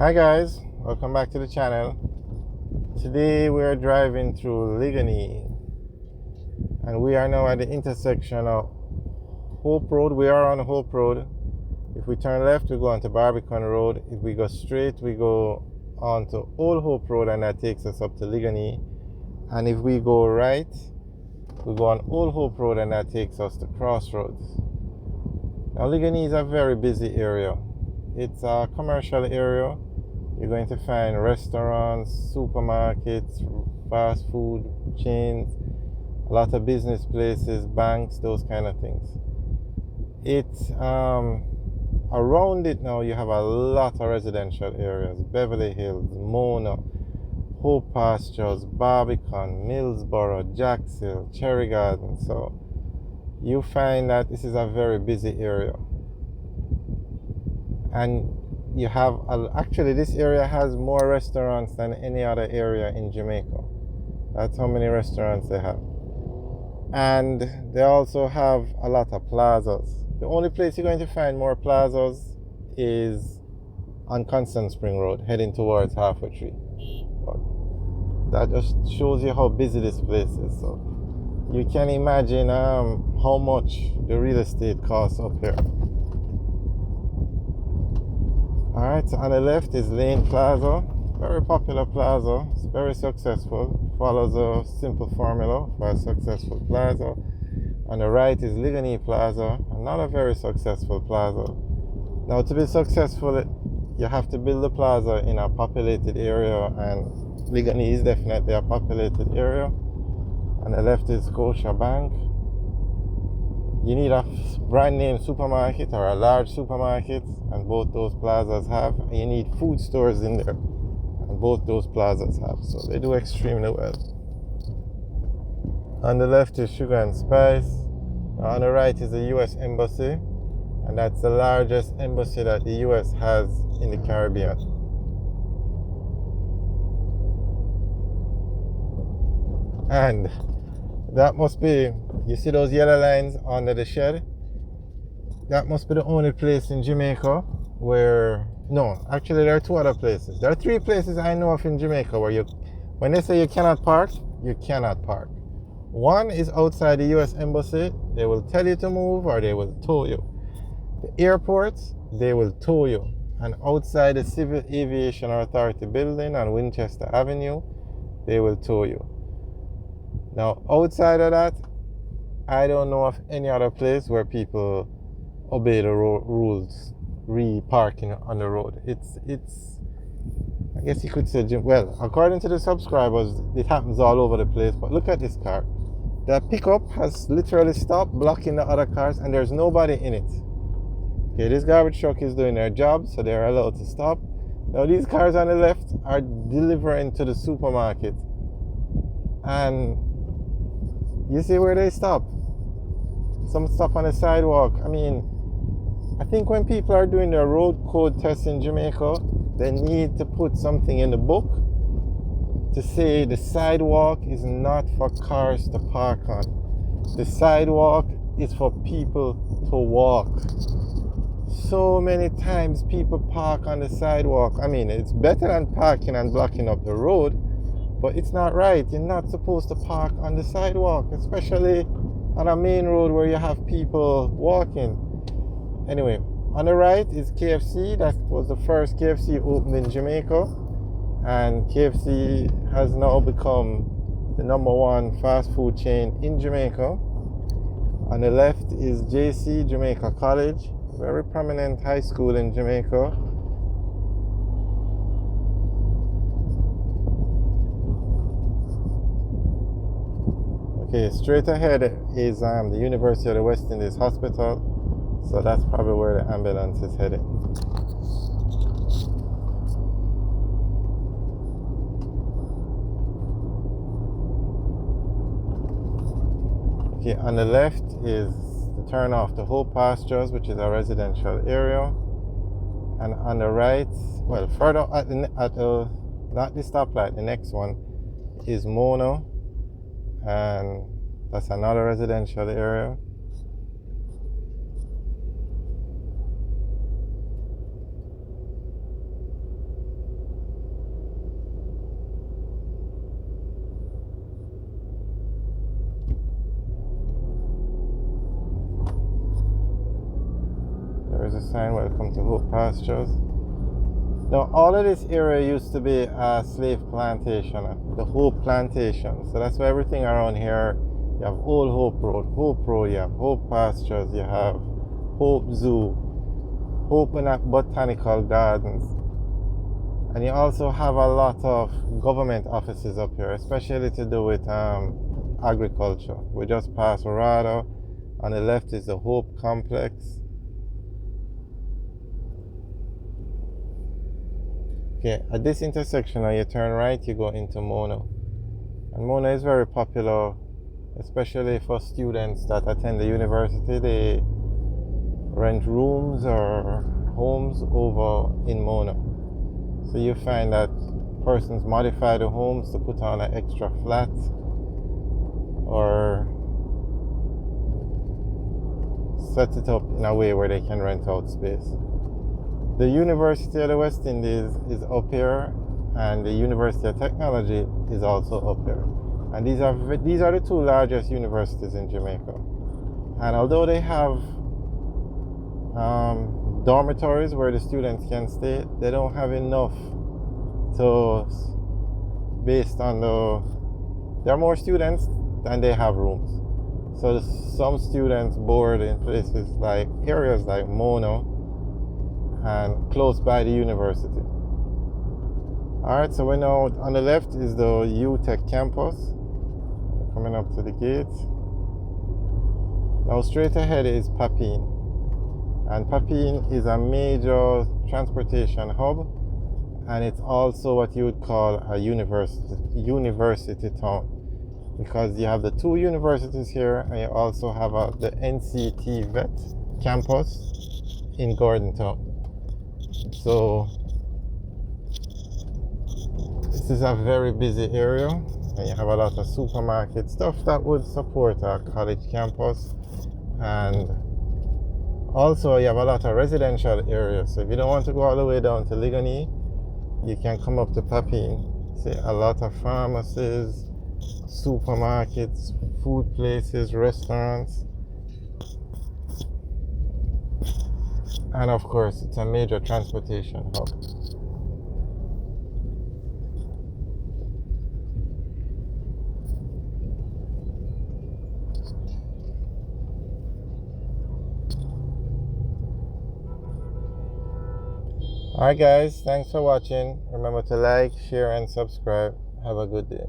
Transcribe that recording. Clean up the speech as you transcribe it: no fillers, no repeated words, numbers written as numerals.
Hi guys, welcome back to the channel. Today we are driving through Liquanea and we are now at the intersection of Hope Road. We are on Hope Road. If we turn left, we go onto Barbican Road. If we go straight, we go onto Old Hope Road, and that takes us up to Liquanea. And if we go right, we go on Old Hope Road, and that takes us to Crossroads. Now Liquanea is a very busy area. It's a commercial area. You're going to find restaurants, supermarkets, fast food chains, a lot of business places, banks, those kind of things. It's around it now you have a lot of residential areas: Beverly Hills, Mona, Hope Pastures, Barbican, Millsboro, Jacksonville, Cherry Garden. So you find that this is a very busy area. And you have, actually this area has more restaurants than any other area in Jamaica. That's how many restaurants they have. And they also have a lot of plazas. The only place you're going to find more plazas is on Constant Spring Road, heading towards Halfway Tree. But that just shows you how busy this place is. So you can imagine how much the real estate costs up here. Alright, so on the left is Lane Plaza. Very popular plaza. It's very successful. Follows a simple formula for a successful plaza. On the right is Liquanea Plaza, another very successful plaza. Now, to be successful, you have to build a plaza in a populated area, and Liquanea is definitely a populated area. On the left is Scotia Bank. You need a brand name supermarket or a large supermarket, and both those plazas have. And you need food stores in there, and both those plazas have. So they do extremely well. On the left is Sugar and Spice. On the right is the US Embassy, and that's the largest embassy that the US has in the Caribbean. And that must be, you see those yellow lines under the shed? That must be the only place in Jamaica where, no, actually there are two other places. There are three places I know of in Jamaica where when they say you cannot park, you cannot park. One is outside the US Embassy. They will tell you to move or they will tow you. The airports, they will tow you. And outside the Civil Aviation Authority building on Winchester Avenue, they will tow you. Now, outside of that, I don't know of any other place where people obey the rules, re-parking on the road. It's, I guess you could say, well, according to the subscribers, it happens all over the place. But look at this car. The pickup has literally stopped, blocking the other cars, and there's nobody in it. Okay, this garbage truck is doing their job, so they're allowed to stop. Now, these cars on the left are delivering to the supermarket. And you see where they stop? Some stop on the sidewalk. I mean, I think when people are doing their road code tests in Jamaica, they need to put something in the book to say the sidewalk is not for cars to park on. The sidewalk is for people to walk. So many times people park on the sidewalk. I mean, it's better than parking and blocking up the road, but it's not right. You're not supposed to park on the sidewalk, especially on a main road where you have people walking. Anyway, on the right is KFC. That was the first KFC opened in Jamaica, and KFC has now become the #1 fast food chain in Jamaica. On the left is JC, Jamaica College, very prominent high school in Jamaica. Okay, straight ahead is the University of the West Indies Hospital. So that's probably where the ambulance is heading. Okay, on the left is the turn off to Hope Pastures, which is a residential area. And on the right, well, further at the not the stoplight, the next one is Mona, and that's another residential area. sign, welcome to Hope Pastures. Now, all of this area used to be a slave plantation, the Hope Plantation. So that's why everything around here, you have Old Hope Road, you have Hope Pastures, you have Hope Zoo, Hope Botanical Gardens. And you also have a lot of government offices up here, especially to do with agriculture. We just passed Orado. On the left is the Hope Complex. Okay, at this intersection, now you turn right, you go into Mona. And Mona is very popular, especially for students that attend the university. They rent rooms or homes over in Mona. So you find that persons modify the homes to put on an extra flat or set it up in a way where they can rent out space. The University of the West Indies is up here, and the University of Technology is also up here. And these are the two largest universities in Jamaica. And although they have dormitories where the students can stay, they don't have enough to, based on there are more students than they have rooms. So some students board in places like areas like Mona and close by the university. Alright, so we're now on the left is the UTech campus. We're coming up to the gate. Now straight ahead is Papine. And Papine is a major transportation hub, and it's also what you would call a university town, because you have the two universities here, and you also have the NCT Vet campus in Gordon Town. So this is a very busy area, and you have a lot of supermarket stuff that would support our college campus. And also you have a lot of residential areas. So if you don't want to go all the way down to Liquanea, you can come up to Papine. See a lot of pharmacies, supermarkets, food places, restaurants. And of course, it's a major transportation hub. Alright guys, thanks for watching. Remember to like, share and subscribe. Have a good day.